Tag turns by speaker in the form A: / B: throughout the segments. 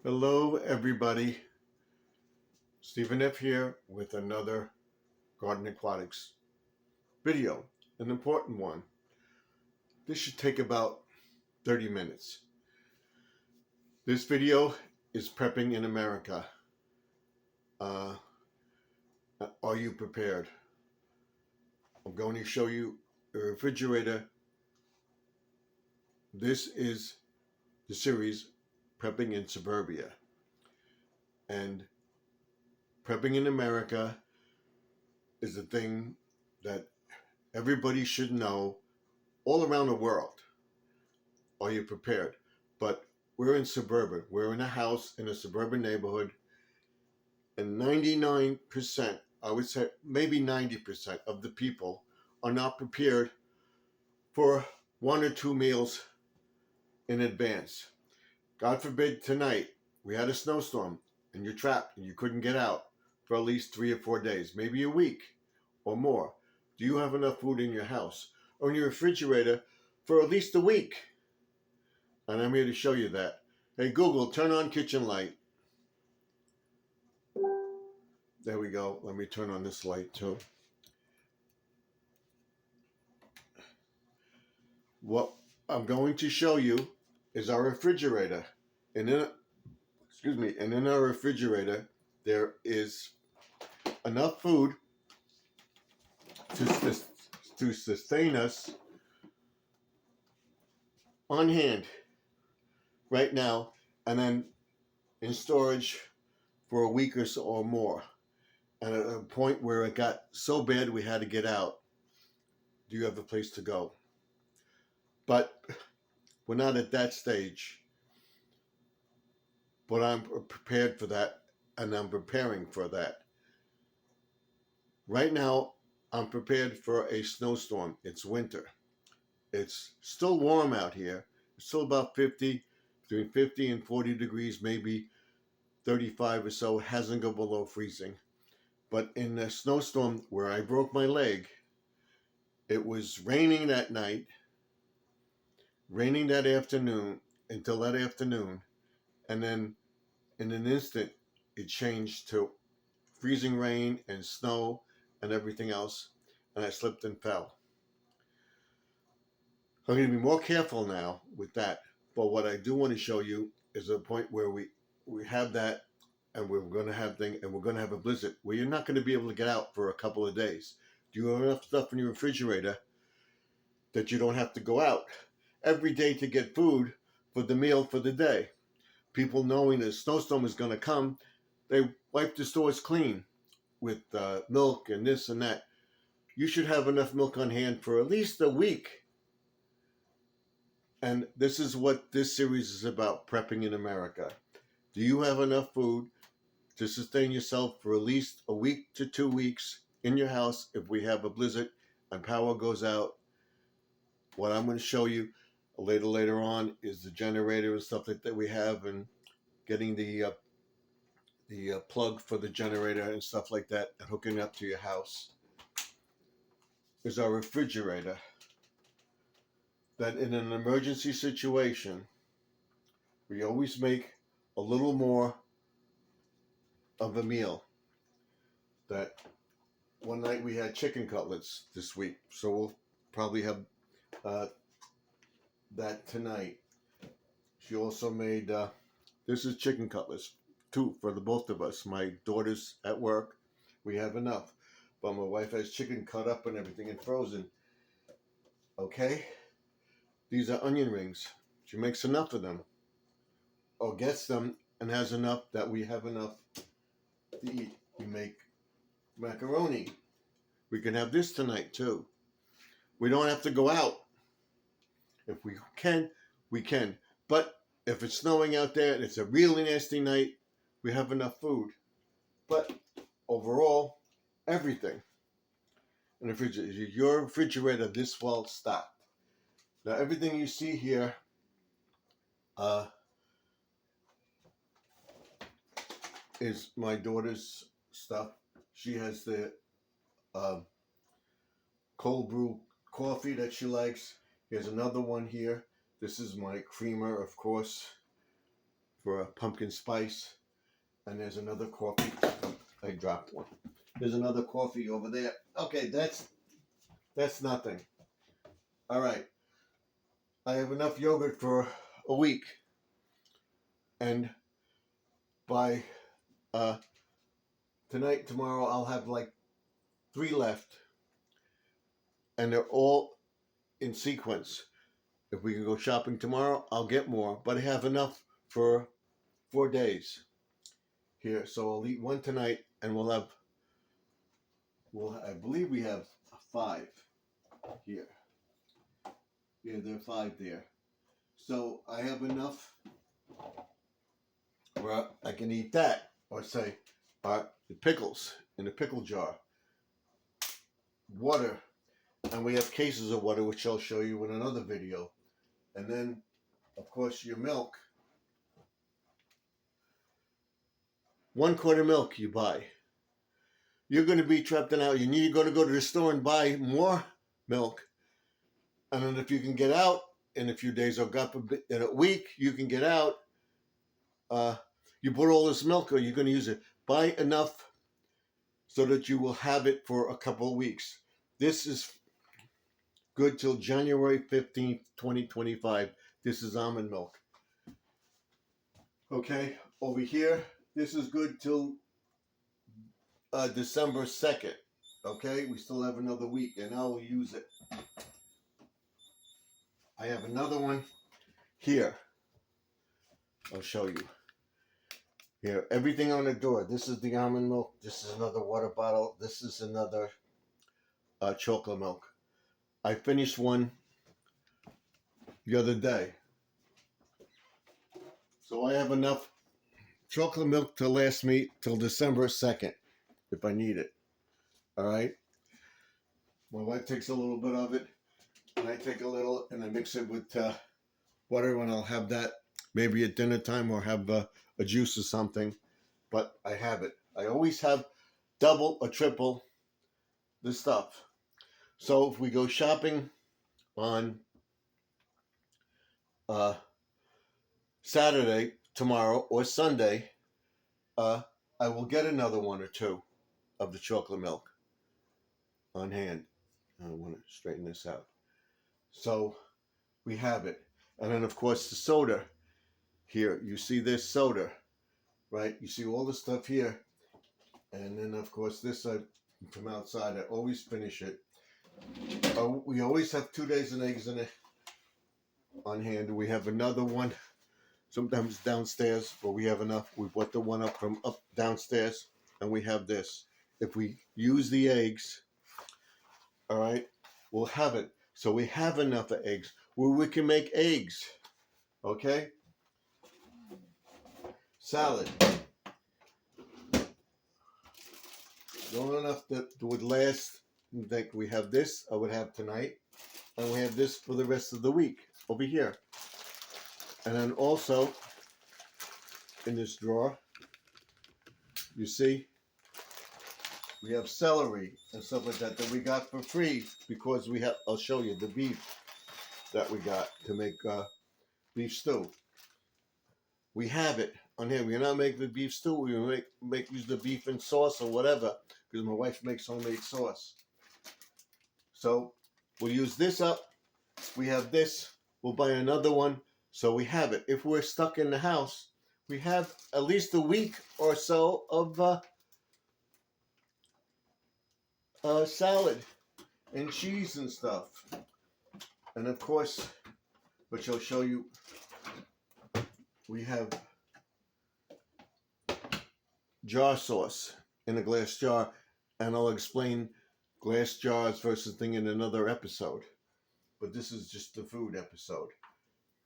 A: Hello, everybody. Stephen F. here with another Garden Aquatics video, an important one. This should take about 30 minutes. This video is prepping in America. Uh, are you prepared? I'm going to show you a refrigerator. This is the series Prepping in Suburbia. And prepping in America is a thing that everybody should know all around the world. Are you prepared? But we're in suburban. We're in a house in a suburban neighborhood, and 99%, I would say maybe 90% of the people are not prepared for one or two meals in advance. God forbid tonight we had a snowstorm and you're trapped and you couldn't get out for at least 3 or 4 days, maybe a week or more. Do you have enough food in your house or in your refrigerator for at least a week? And I'm here to show you that. Hey Google, turn on kitchen light. There we go. Let me turn on this light too. What I'm going to show you is our refrigerator. And in our refrigerator there is enough food to sustain us on hand right now, and then in storage for a week or so or more. And at a point where it got so bad we had to get out. Do you have a place to go? But we're not at that stage. But I'm prepared for that, and I'm preparing for that. Right now, I'm prepared for a snowstorm. It's winter. It's still warm out here. It's still about between 50 and 40 degrees, maybe 35 or so. It hasn't gone below freezing. But in the snowstorm where I broke my leg, it was raining that night, raining that afternoon, until that afternoon, and then in an instant, it changed to freezing rain and snow and everything else, and I slipped and fell. I'm going to be more careful now with that, but what I do want to show you is a point where we have that, and we're going to have a blizzard where you're not going to be able to get out for a couple of days. Do you have enough stuff in your refrigerator that you don't have to go out every day to get food for the meal for the day? People knowing a snowstorm is going to come, they wipe the stores clean with milk and this and that. You should have enough milk on hand for at least a week. And this is what this series is about, prepping in America. Do you have enough food to sustain yourself for at least a week to 2 weeks in your house if we have a blizzard and power goes out? What I'm going to show you later on is the generator and stuff that we have, and getting the plug for the generator and stuff like that, and hooking it up to your house. Is our refrigerator, that in an emergency situation, we always make a little more of a meal. That one night we had chicken cutlets this week, so we'll probably have that tonight. She also made, this is chicken cutlets, two for the both of us. My daughter's at work, we have enough, but my wife has chicken cut up and everything and frozen. Okay, these are onion rings. She makes enough of them, or gets them and has enough that we have enough to eat. We make macaroni. We can have this tonight too. We don't have to go out. If we can, we can. But if it's snowing out there and it's a really nasty night, we have enough food. But overall, everything in the refrigerator, your refrigerator this well stocked. Now everything you see here is my daughter's stuff. She has the cold brew coffee that she likes. Here's another one here. This is my creamer, of course, for a pumpkin spice. And there's another coffee. Oh, I dropped one. There's another coffee over there. Okay, that's nothing. All right. I have enough yogurt for a week. And by tonight, tomorrow, I'll have like 3 left. And they're all in sequence. If we can go shopping tomorrow, I'll get more. But I have enough for 4 days here. So I'll eat one tonight, and I believe we have 5 here. Yeah, there are 5 there. So I have enough where I can eat that. Or say, the pickles in the pickle jar. Water. And we have cases of water, which I'll show you in another video. And then, of course, your milk. 1 quart of milk you buy. You're going to be trapped in out. You need to go to the store and buy more milk. And then if you can get out in a few days or in a week, you can get out. You put all this milk, or you're going to use it. Buy enough so that you will have it for a couple of weeks. This is good till January 15th, 2025. This is almond milk. Okay, over here, this is good till December 2nd. Okay, we still have another week, and I'll use it. I have another one here. I'll show you. Here, everything on the door. This is the almond milk. This is another water bottle. This is another chocolate milk. I finished one the other day. So I have enough chocolate milk to last me till December 2nd if I need it. All right? My wife takes a little bit of it, and I take a little, and I mix it with water, and I'll have that maybe at dinner time or have a juice or something. But I have it. I always have double or triple the stuff. So if we go shopping on Saturday, tomorrow, or Sunday, I will get another 1 or 2 of the chocolate milk on hand. I want to straighten this out. So we have it. And then, of course, the soda here. You see this soda, right? You see all the stuff here. And then, of course, this from outside. I always finish it. We always have 2 days and eggs in it on hand. We have another one sometimes downstairs, but we have enough. We bought the one up from downstairs, and we have this. If we use the eggs, all right, we'll have it. So we have enough of eggs where we can make eggs, okay? Salad. Long enough that would last. Like we have this, I would have tonight, and we have this for the rest of the week over here. And then also in this drawer, you see, we have celery and stuff like that we got for free because we have. I'll show you the beef that we got to make beef stew. We have it on here. We're not making the beef stew. We use the beef in sauce or whatever because my wife makes homemade sauce. So we'll use this up. We have this. We'll buy another one. So we have it. If we're stuck in the house, we have at least a week or so of salad and cheese and stuff. And of course, which I'll show you, we have jar sauce in a glass jar. And I'll explain glass jars versus thing in another episode. But this is just the food episode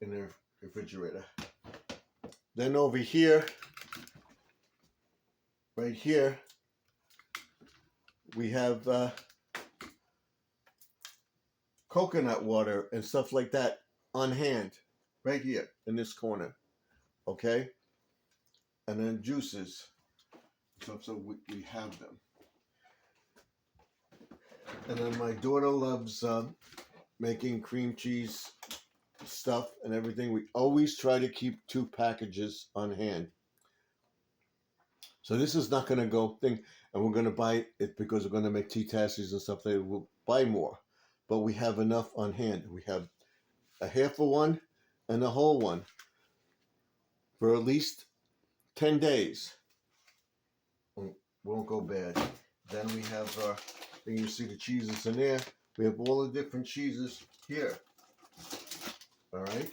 A: in the refrigerator. Then over here, right here, we have coconut water and stuff like that on hand, right here in this corner, okay? And then juices, so we have them. And then my daughter loves making cream cheese stuff and everything, we always try to keep 2 packages on hand. So this is not going to go thing, and we're going to buy it because we're going to make tea tasties and stuff. That we'll buy more, but we have enough on hand. We have a half of one and a whole one for at least 10 days. Won't go bad. Then we have our, then you see the cheeses in there. We have all the different cheeses here. All right.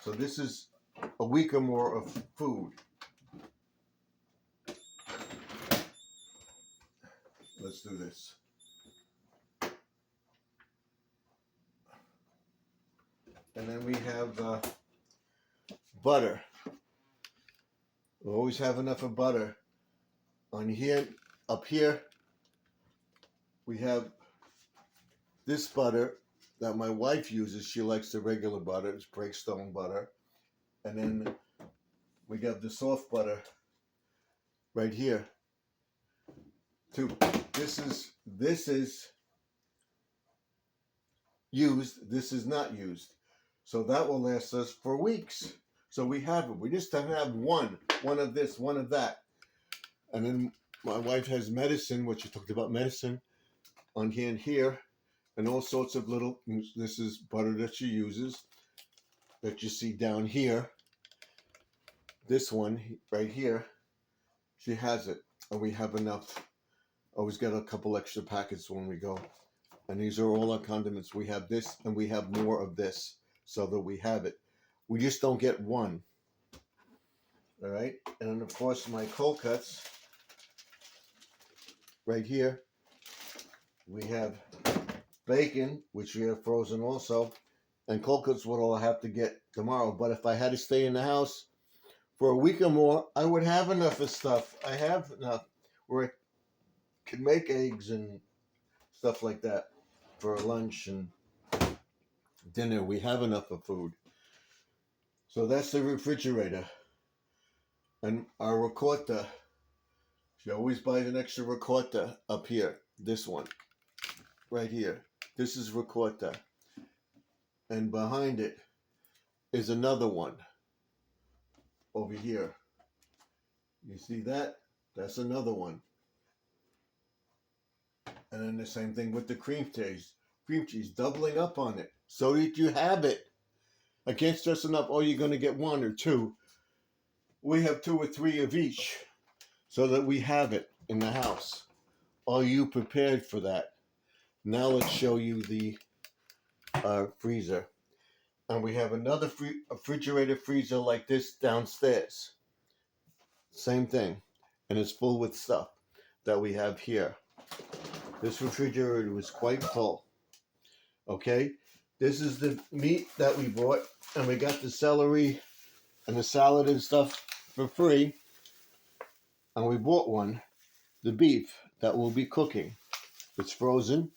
A: So this is a week or more of food. Let's do this. And then we have butter. We always have enough of butter. On here, up here, we have this butter that my wife uses. She likes the regular butter. It's Breakstone butter. And then we have the soft butter right here too. This is used. This is not used. So that will last us for weeks. So we have it. We just have one of this, one of that. And then my wife has medicine, what you talked about medicine, on hand here, and all sorts of little, this is butter that she uses, that you see down here. This one right here, she has it. And we have enough. Always get a couple extra packets when we go. And these are all our condiments. We have this and we have more of this so that we have it. We just don't get one. All right. And then of course my cold cuts right here. We have bacon, which we have frozen also. And cold cuts what I'll have to get tomorrow. But if I had to stay in the house for a week or more, I would have enough of stuff. I have enough where I can make eggs and stuff like that for lunch and dinner. We have enough of food. So that's the refrigerator. And our ricotta, she always buys an extra ricotta up here. This one, right here. This is ricotta. And behind it is another one over here. You see that? That's another one. And then the same thing with the cream cheese. Cream cheese, doubling up on it so that you have it. I can't stress enough, oh, you're going to get one or two. We have 2 or 3 of each so that we have it in the house. Are you prepared for that? Now let's show you the freezer. And we have another refrigerator freezer like this downstairs. Same thing. And it's full with stuff that we have here. This refrigerator was quite full. Okay? This is the meat that we bought. And we got the celery and the salad and stuff for free. And we bought one, the beef that we'll be cooking. It's frozen.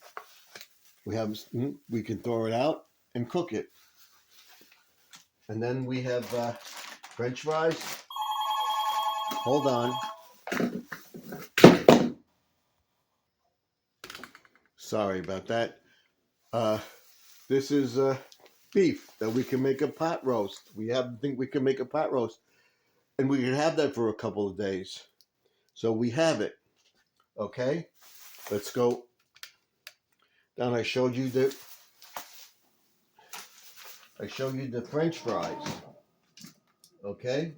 A: We can throw it out and cook it. And then we have French fries. Hold on. Sorry about that. This is beef that we can make a pot roast. Think we can make a pot roast. And we can have that for a couple of days. So we have it. Okay? Let's go. Down I showed you the French fries. Okay?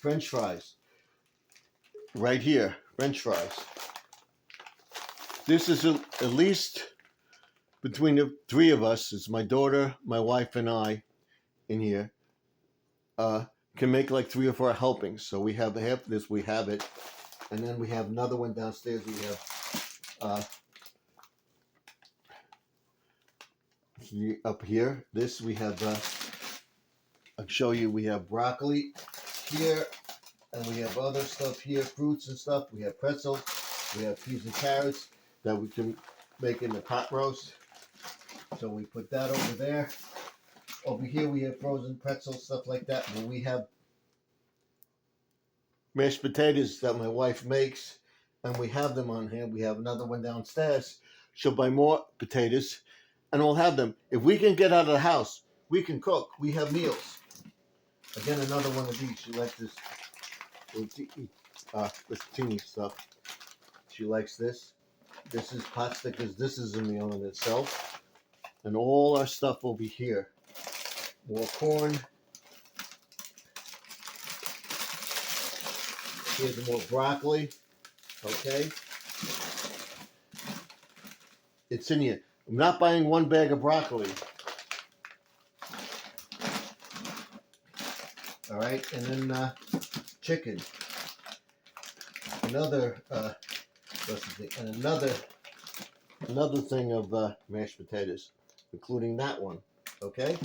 A: French fries. Right here. French fries. This is at least between the 3 of us, it's my daughter, my wife, and I in here, can make like 3 or 4 helpings. So we have half of this, we have it. And then we have another one downstairs. We have up here, this we have, I'll show you, we have broccoli here, and we have other stuff here, fruits and stuff. We have pretzels, we have peas and carrots that we can make in the pot roast. So we put that over there. Over here we have frozen pretzels, stuff like that. And we have mashed potatoes that my wife makes, and we have them on hand. We have another one downstairs. she'll buy more potatoes, and we'll have them. If we can get out of the house, we can cook. We have meals. Again, another one of these. She likes this this teeny stuff. She likes this. This is pot stickers. This is a meal in itself. And all our stuff will be here. More corn. Here's more broccoli. Okay. It's in here. I'm not buying one bag of broccoli. All right, and then chicken. Another recipe, and another thing of mashed potatoes, including that one. Okay,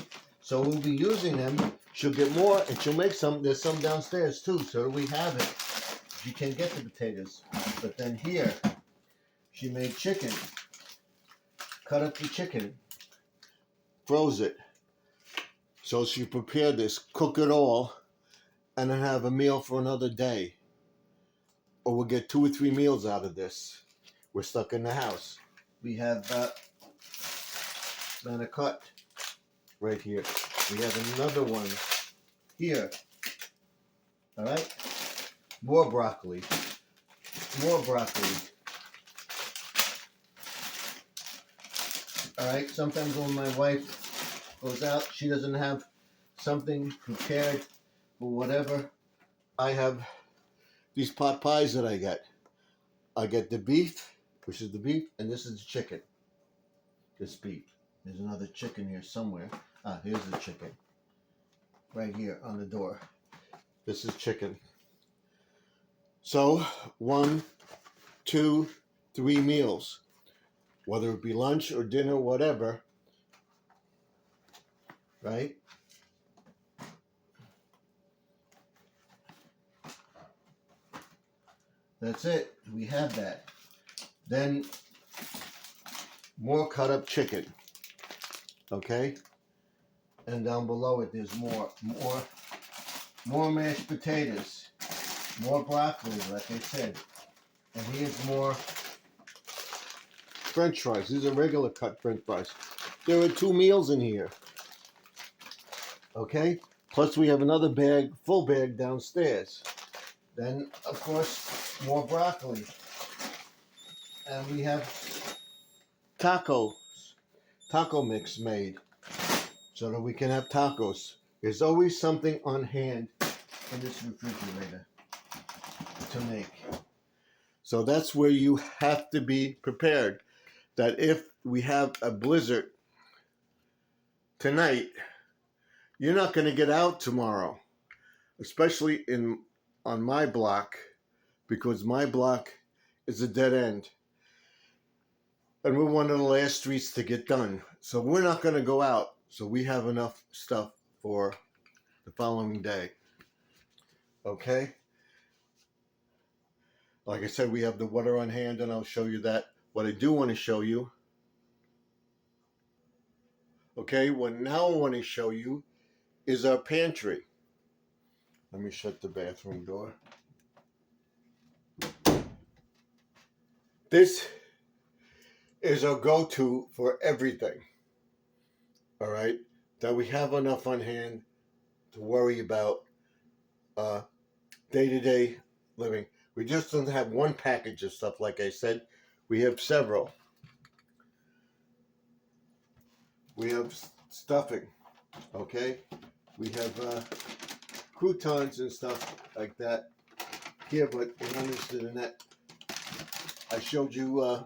A: so we'll be using them. She'll get more, and she'll make some. There's some downstairs too, so we have it. You can get the potatoes, but then here, she made chicken. Cut up the chicken, froze it. So she prepared this, cook it all, and then have a meal for another day. Or we'll get 2 or 3 meals out of this. We're stuck in the house. We have manicotti right here. We have another one here. All right? More broccoli. More broccoli. All right? Sometimes when my wife goes out, she doesn't have something prepared for whatever. I have these pot pies that I get. I get the beef, which is the beef, and this is the chicken. This beef. There's another chicken here somewhere. Here's the chicken. Right here on the door. This is chicken. So, 1, 2, 3 meals. Whether it be lunch or dinner, whatever. Right? That's it. We have that. Then more cut up chicken. Okay? And down below it there's more mashed potatoes. More broccoli, like I said. And here's more French fries. These are regular cut French fries. There are 2 meals in here. Okay? Plus we have another bag, full bag downstairs. Then, of course, more broccoli. And we have taco mix made so that we can have tacos. There's always something on hand in this refrigerator to make. So that's where you have to be prepared. That if we have a blizzard tonight, you're not going to get out tomorrow, especially on my block, because my block is a dead end. And we're one of the last streets to get done. So we're not going to go out. So we have enough stuff for the following day. Okay? Like I said, we have the water on hand, and I'll show you that. What I do want to show you, okay, what now I want to show you is our pantry. Let me shut the bathroom door. This is our go-to for everything. All right? That we have enough on hand to worry about day-to-day living. We just don't have one package of stuff, like I said. We have several. We have stuffing, okay? We have croutons and stuff like that here, but we're not interested in that. I showed you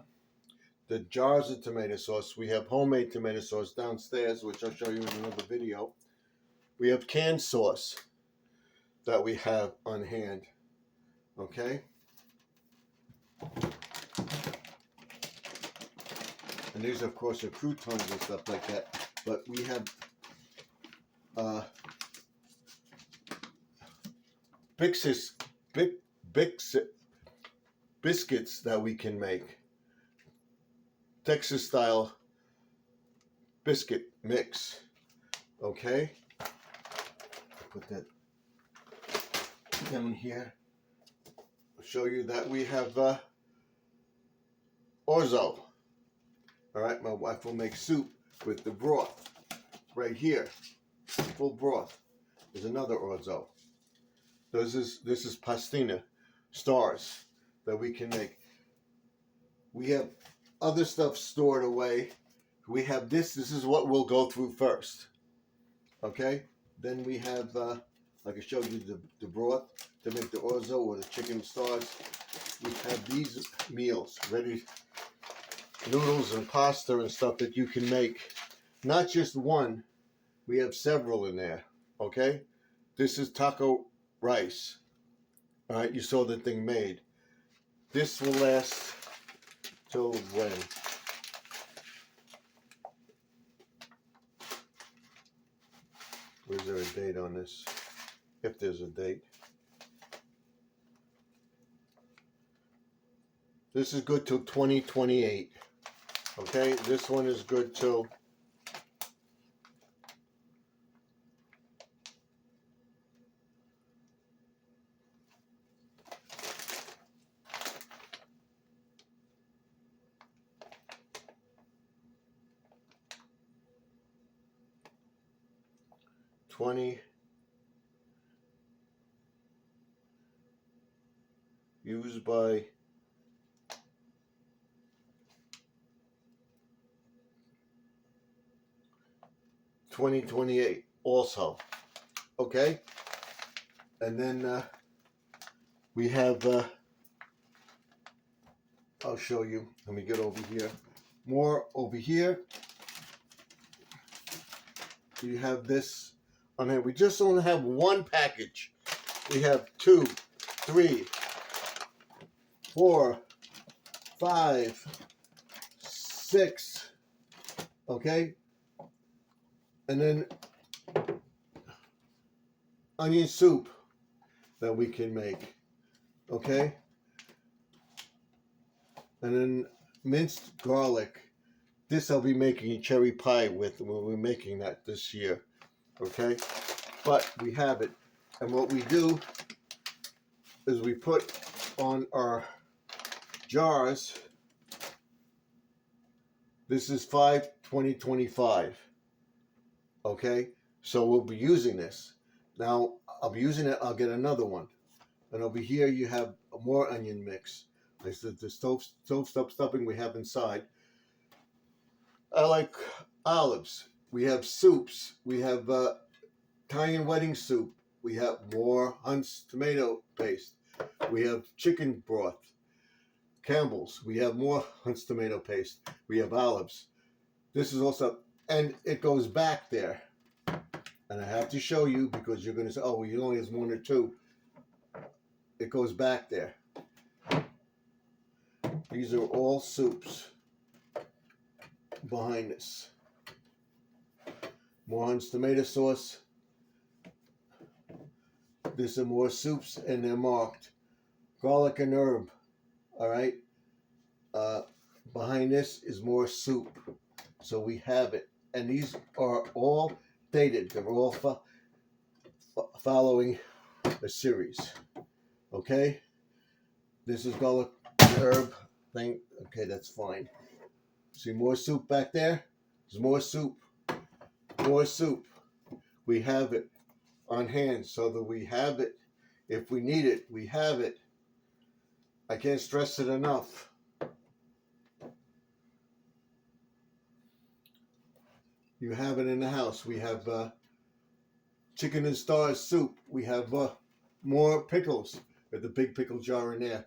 A: the jars of tomato sauce. We have homemade tomato sauce downstairs, which I'll show you in another video. We have canned sauce that we have on hand, okay? And these, of course, are croutons and stuff like that. But we have biscuits that we can make. Texas style biscuit mix. Okay? Put that down here. I'll show you that we have orzo. All right, my wife will make soup with the broth right here, full broth. There's another orzo. This is pastina, stars that we can make. We have other stuff stored away. We have this. This is what we'll go through first. Okay. Then we have, like I showed you, the broth to make the orzo or the chicken stars. We have these meals ready, noodles and pasta and stuff that you can make. Not just one. We have several in there. Okay. This is taco rice. All right. You saw the thing made. This will last till when? Where's there a date on this? If there's a date. This is good till 2028. Okay, this one is good till 20. Used by 2028 also. Okay, and then we have, I'll show you. Let me get over here. More over here. You have this on here. We just only have one package. We have 2, 3, 4, 5, 6. Okay, and then onion soup that we can make. Okay, and then minced garlic. This I'll be making a cherry pie with. We'll be making that this year. Okay, but we have it, and what we do is we put on our jars. This is 5/20/25. Okay, so we'll be using this. Now I'll be using it. I'll get another one, and over here you have more onion mix. This is the stove stuffing we have inside. I like olives. We have soups. We have Italian wedding soup. We have more Hunt's tomato paste. We have chicken broth. Campbell's. We have more Hunt's tomato paste. We have olives. This is also, and it goes back there. And I have to show you because you're going to say, oh, well, you only has 1 or 2. It goes back there. These are all soups behind this. More Hunt's tomato sauce. There's some more soups and they're marked. Garlic and herb. All right. Behind this is more soup. So we have it. And these are all dated. They're all following a series. Okay. This is garlic and herb thing. Okay, that's fine. See more soup back there? There's more soup. More soup. We have it on hand so that we have it. If we need it, we have it. I can't stress it enough. You have it in the house. We have chicken and stars soup. We have more pickles. With the big pickle jar in there.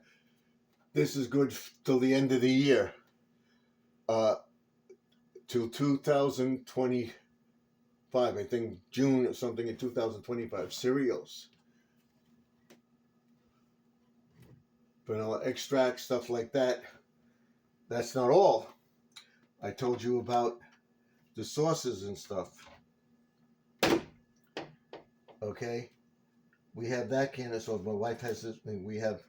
A: This is good till the end of the year. Till 2025. I think June or something in 2025. Cereals. Vanilla extract, stuff like that. That's not all. I told you about the sauces and stuff. Okay, we have that can of sauce. My wife has this. We have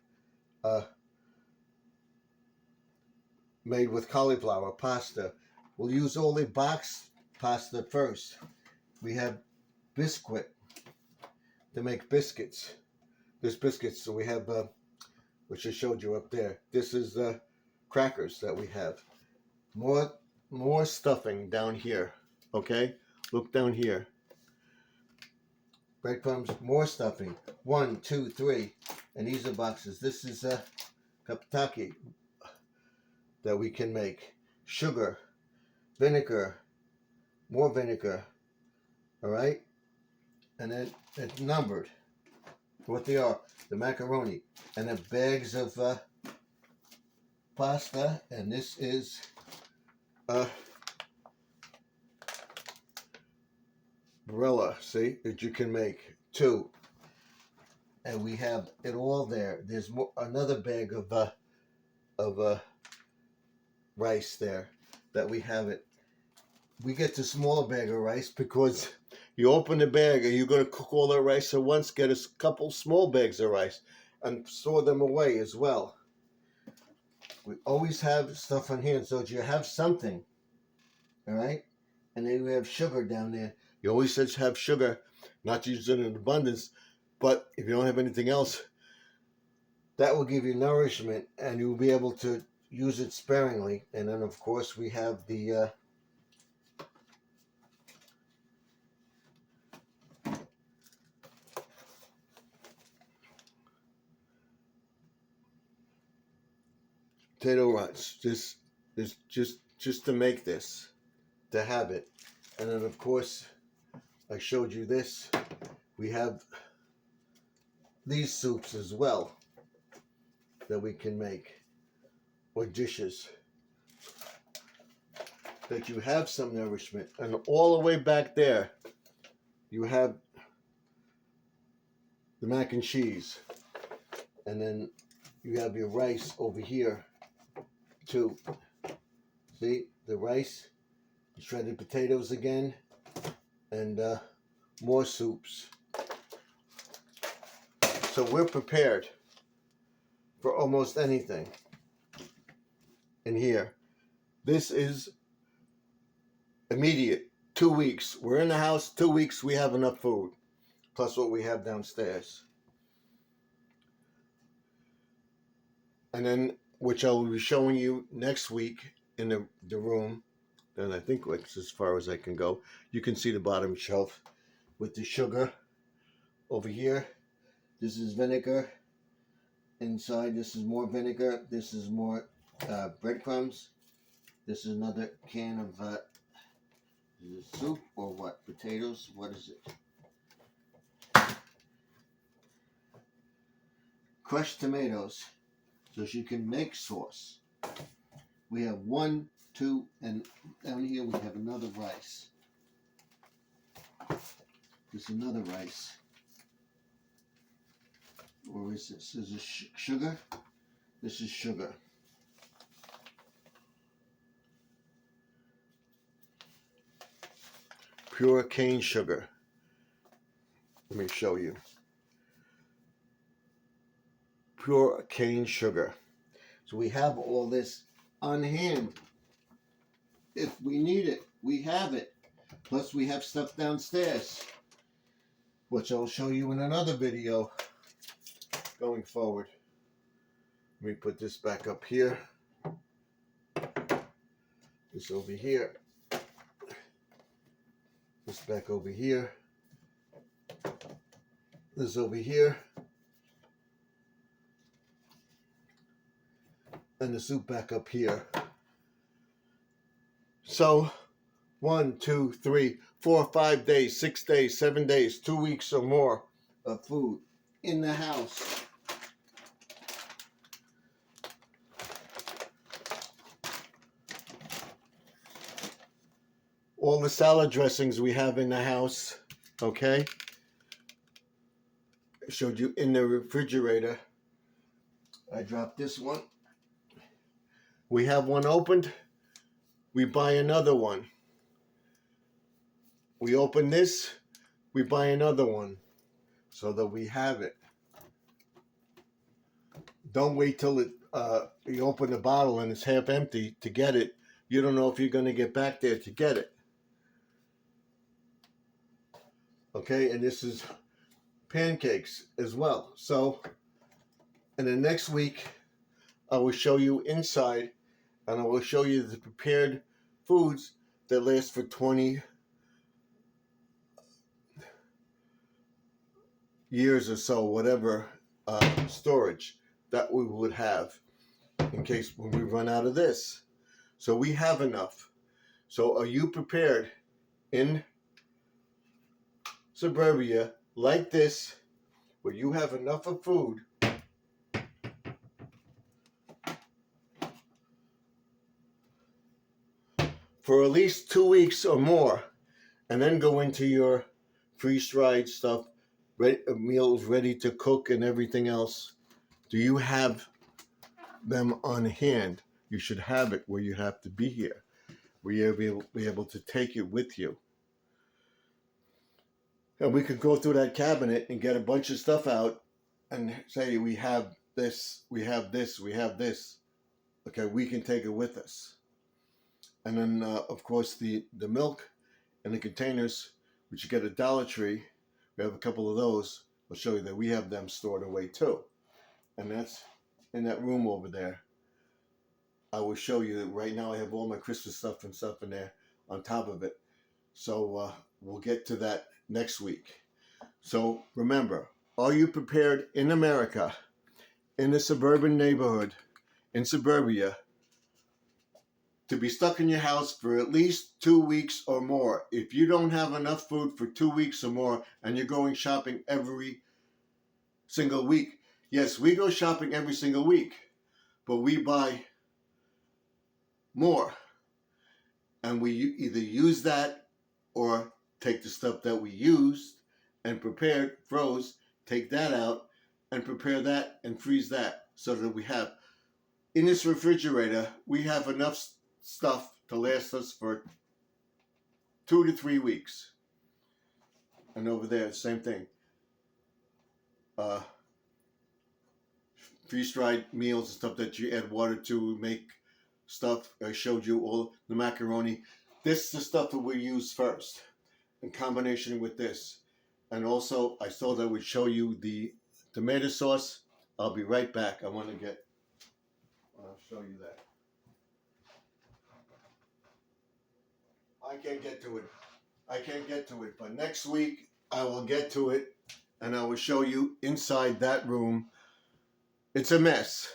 A: made with cauliflower pasta. We'll use all the box pasta first. We have biscuit to make biscuits. There's biscuits. So we have, which I showed you up there. This is the crackers that we have. More more stuffing down here. Okay, look down here. Breadcrumbs, more stuffing. 1, 2, 3, and these are boxes. This is a kapataki that we can make. Sugar, vinegar, more vinegar. All right, and then it's numbered what they are. The macaroni, and then bags of pasta, and this is Barilla, see, that you can make 2, and we have it all there. There's more, another bag of rice there that we have it. We get the smaller bag of rice because you open the bag and you're going to cook all that rice at once. Get a couple small bags of rice and store them away as well. We always have stuff on hand so that you have something, all right? And then we have sugar down there. You always said have sugar, not to use it in abundance, but if you don't have anything else, that will give you nourishment and you'll be able to use it sparingly. And then, of course, we have the potato rods. Just to make this, to have it. And then, of course, I showed you this. We have these soups as well that we can make, or dishes, that you have some nourishment. And all the way back there, you have the mac and cheese. And then you have your rice over here, too. See, the rice, shredded potatoes again, and more soups. So we're prepared for almost anything in here. This is immediate. 2 weeks. We're in the house. 2 weeks. We have enough food, plus what we have downstairs. And then, which I will be showing you next week in the room, and I think that's as far as I can go. You can see the bottom shelf with the sugar over here. This is vinegar. Inside, this is more vinegar. This is more breadcrumbs. This is another can of is it soup or what? Potatoes? What is it? Crushed tomatoes, so she can make sauce. We have 1, 2, and down here we have another rice. This is another rice. Or is this? Is this sugar? This is sugar. Pure cane sugar. Let me show you. Pure cane sugar. So we have all this on hand. If we need it, we have it. Plus we have stuff downstairs, which I'll show you in another video going forward. Let me put this back up here. This over here. This back over here. This over here. And the soup back up here. So 1, 2, 3, 4, 5 days, 6 days, 7 days, 2 weeks or more of food in the house. All the salad dressings we have in the house, okay? I showed you in the refrigerator. I dropped this one. We have one opened. We buy another one. We open this. We buy another one so that we have it. Don't wait till you open the bottle and it's half empty to get it. You don't know if you're going to get back there to get it. Okay, and this is pancakes as well. So, and the next week, I will show you inside, and I will show you the prepared foods that last for 20 years or so, whatever storage that we would have in case when we run out of this. So we have enough. So are you prepared in suburbia like this, where you have enough of food for at least 2 weeks or more, and then go into your freeze-dried stuff, meals ready to cook and everything else? Do you have them on hand? You should have it where you have to be here, where you'll be able to take it with you. And we could go through that cabinet and get a bunch of stuff out and say, we have this, we have this, we have this. Okay, we can take it with us. And then, of course, the milk and the containers, which you get at Dollar Tree, we have a couple of those. I'll show you that we have them stored away too. And that's in that room over there. I will show you that right now I have all my Christmas stuff and stuff in there on top of it. So we'll get to that next week. So remember, are you prepared in America, in a suburban neighborhood, in suburbia, to be stuck in your house for at least 2 weeks or more? If you don't have enough food for 2 weeks or more and you're going shopping every single week, yes, we go shopping every single week, but we buy more. And we either use that or take the stuff that we used and prepared, froze, take that out and prepare that and freeze that, so that we have, in this refrigerator, we have enough stuff to last us for 2 to 3 weeks. And over there, same thing. Freeze-dried meals and stuff that you add water to make stuff. I showed you all the macaroni. This is the stuff that we use first in combination with this. And also, I thought I would show you the tomato sauce. I'll be right back. I'll show you that. I can't get to it. But next week, I will get to it, and I will show you inside that room. It's a mess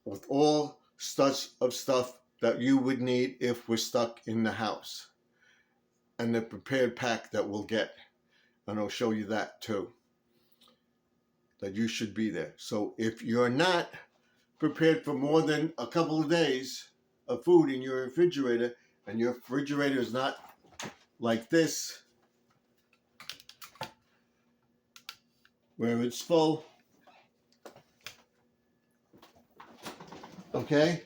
A: with all sorts of stuff that you would need if we're stuck in the house, and the prepared pack that we'll get. And I'll show you that too, that you should be there. So if you're not prepared for more than a couple of days of food in your refrigerator, and your refrigerator is not like this, where it's full, okay,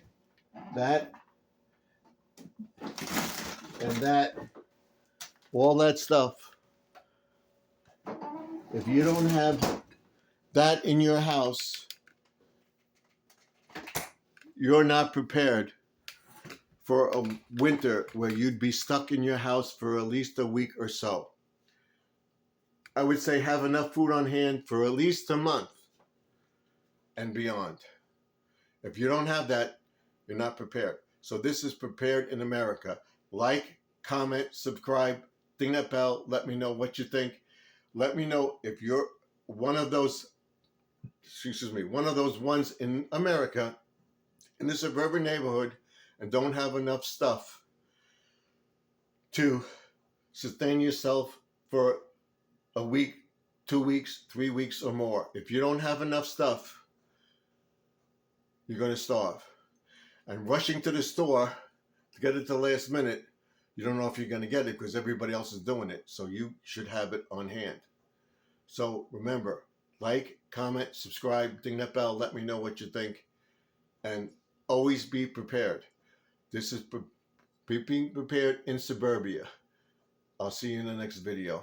A: that and that, all that stuff, if you don't have that in your house, you're not prepared for a winter where you'd be stuck in your house for at least a week or so. I would say have enough food on hand for at least a month and beyond. If you don't have that, you're not prepared. So this is Prepared in America. Like, comment, subscribe, ding that bell. Let me know what you think. Let me know if you're one of those ones in America, in the suburban neighborhood, and don't have enough stuff to sustain yourself for a week, 2 weeks, 3 weeks or more. If you don't have enough stuff, you're going to starve. And rushing to the store to get it to the last minute, you don't know if you're going to get it because everybody else is doing it. So you should have it on hand. So remember, like, comment, subscribe, ding that bell, let me know what you think. And always be prepared. This is being prepared in suburbia. I'll see you in the next video.